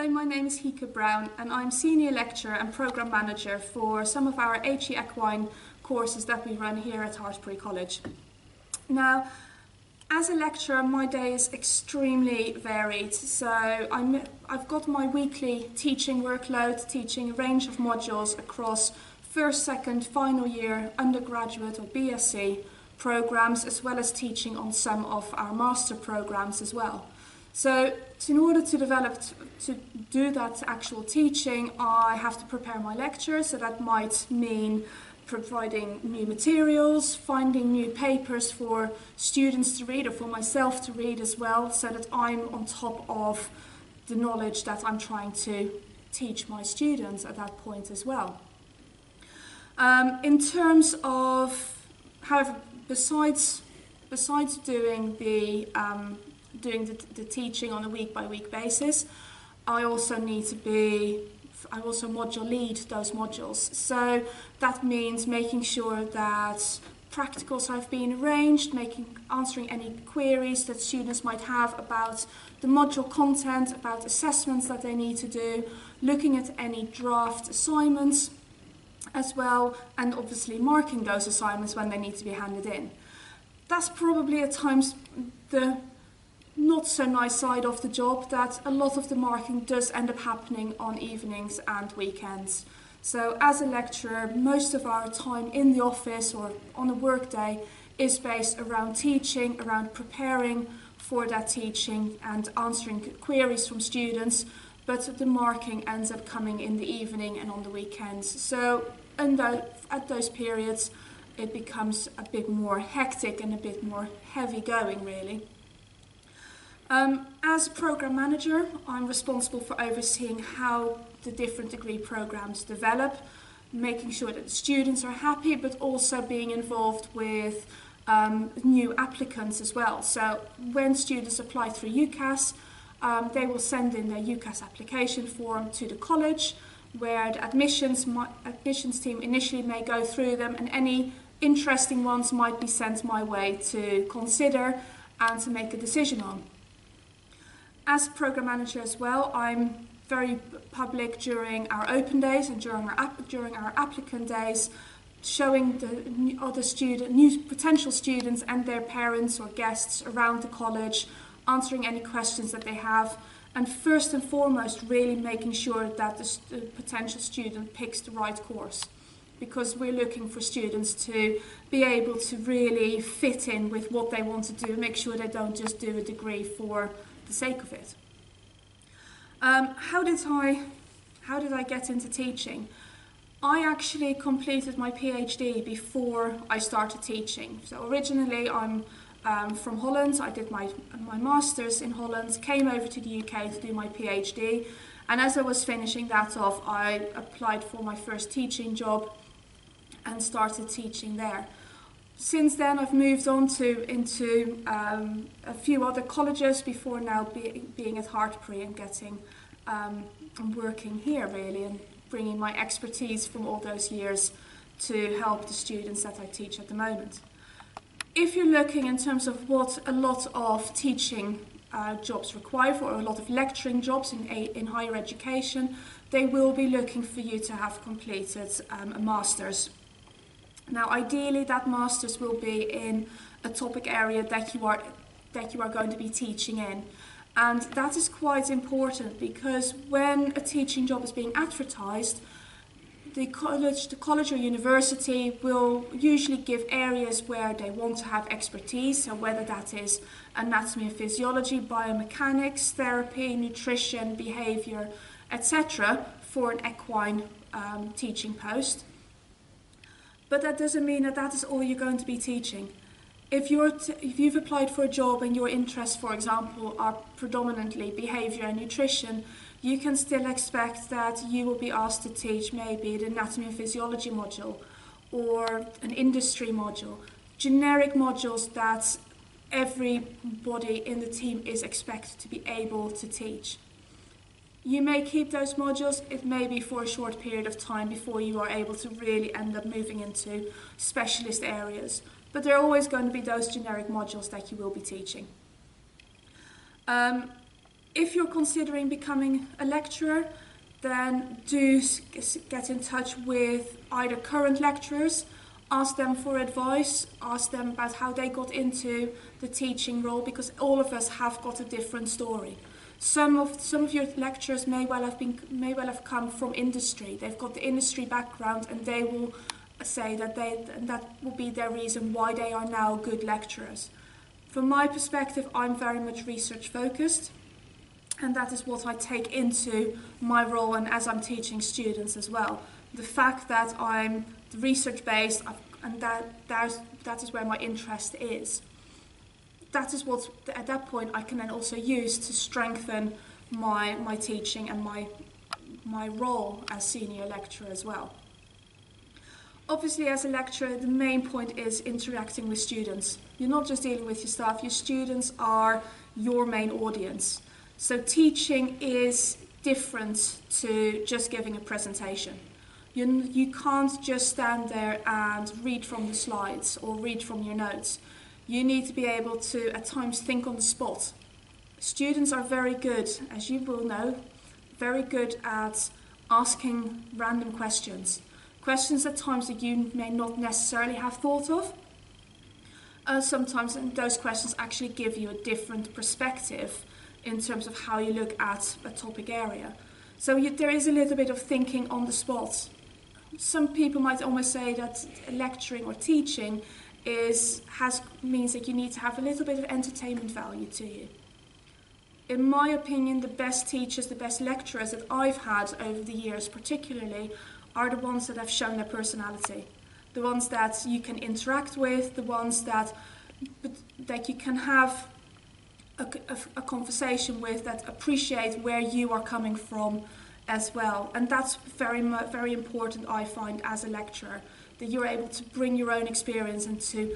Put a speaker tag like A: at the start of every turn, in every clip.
A: Hello, my name is Hieke Brown and I'm Senior Lecturer and Programme Manager for some of our HE Equine courses that we run here at Hartpury College. Now, as a lecturer, my day is extremely varied. So I've got my weekly teaching workload, teaching a range of modules across first, second, final year, undergraduate or BSc programs, as well as teaching on some of our master programs as well. So in order to do that actual teaching, I have to prepare my lectures. So that might mean providing new materials, finding new papers for students to read or for myself to read as well, so that I'm on top of the knowledge that I'm trying to teach my students at that point as well. In terms of, however, besides doing the teaching on a week-by-week basis, I also module lead those modules. So that means making sure that practicals have been arranged, answering any queries that students might have about the module content, about assessments that they need to do, looking at any draft assignments as well, and obviously marking those assignments when they need to be handed in. That's probably at times the not so nice side of the job, that a lot of the marking does end up happening on evenings and weekends. So as a lecturer, most of our time in the office or on a work day is based around teaching, around preparing for that teaching and answering queries from students, but the marking ends up coming in the evening and on the weekends. So at those periods, it becomes a bit more hectic and a bit more heavy going, really. As Programme Manager, I'm responsible for overseeing how the different degree programs develop, making sure that the students are happy, but also being involved with new applicants as well. So when students apply through UCAS, they will send in their UCAS application form to the college, where the admissions team initially may go through them, and any interesting ones might be sent my way to consider and to make a decision on. As Programme Manager as well, I'm very public during our open days and during our applicant days, showing the new potential students and their parents or guests around the college, answering any questions that they have, and first and foremost really making sure that the potential student picks the right course, because we're looking for students to be able to really fit in with what they want to do, make sure they don't just do a degree for the sake of it. How did I get into teaching? I actually completed my PhD before I started teaching. So originally I'm from Holland. I did my master's in Holland, came over to the UK to do my PhD, and as I was finishing that off, I applied for my first teaching job and started teaching there. Since then, I've moved on into a few other colleges before now being at Hartpury and working here really, and bringing my expertise from all those years to help the students that I teach at the moment. If you're looking in terms of what a lot of teaching jobs require, or a lot of lecturing jobs in higher education, they will be looking for you to have completed a master's. Now, ideally, that master's will be in a topic area that you are going to be teaching in. And that is quite important, because when a teaching job is being advertised, the college or university will usually give areas where they want to have expertise, so whether that is anatomy and physiology, biomechanics, therapy, nutrition, behaviour, etc., for an equine teaching post. But that doesn't mean that that is all you're going to be teaching. If you've applied for a job and your interests, for example, are predominantly behaviour and nutrition, you can still expect that you will be asked to teach maybe the anatomy and physiology module or an industry module, generic modules that everybody in the team is expected to be able to teach. You may keep those modules, it may be for a short period of time before you are able to really end up moving into specialist areas. But there are always going to be those generic modules that you will be teaching. If you're considering becoming a lecturer, then do get in touch with either current lecturers, ask them for advice, ask them about how they got into the teaching role, because all of us have got a different story. Some of your lecturers may well have come from industry. They've got the industry background, and they will say that that will be their reason why they are now good lecturers. From my perspective, I'm very much research focused, and that is what I take into my role and as I'm teaching students as well. The fact that I'm research based, and that is where my interest is. That is what, at that point, I can then also use to strengthen my teaching and my role as senior lecturer as well. Obviously, as a lecturer, the main point is interacting with students. You're not just dealing with your staff, your students are your main audience. So teaching is different to just giving a presentation. You can't just stand there and read from the slides or read from your notes. You need to be able to, at times, think on the spot. Students are very good, as you will know, very good at asking random questions. Questions at times that you may not necessarily have thought of. Sometimes those questions actually give you a different perspective in terms of how you look at a topic area. So there is a little bit of thinking on the spot. Some people might almost say that lecturing or teaching means that you need to have a little bit of entertainment value to you. In my opinion, the best teachers, the best lecturers that I've had over the years particularly, are the ones that have shown their personality. The ones that you can interact with, the ones that you can have a conversation with, that appreciate where you are coming from as well. And that's very important, I find, as a lecturer, that you're able to bring your own experience and to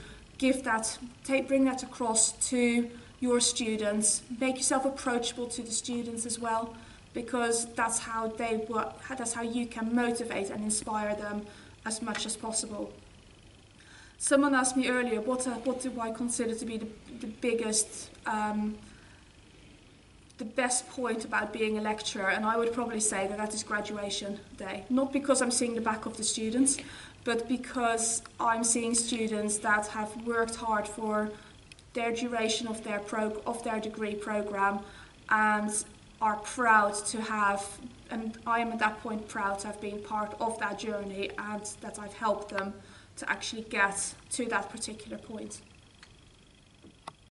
A: bring that across to your students, make yourself approachable to the students as well, because that's how you can motivate and inspire them as much as possible. Someone asked me earlier, what do I consider to be the biggest, the best point about being a lecturer, and I would probably say that is graduation day. Not because I'm seeing the back of the students, but because I'm seeing students that have worked hard for their duration of their degree program, and are proud to have, and I am at that point proud to have been part of that journey, and that I've helped them to actually get to that particular point.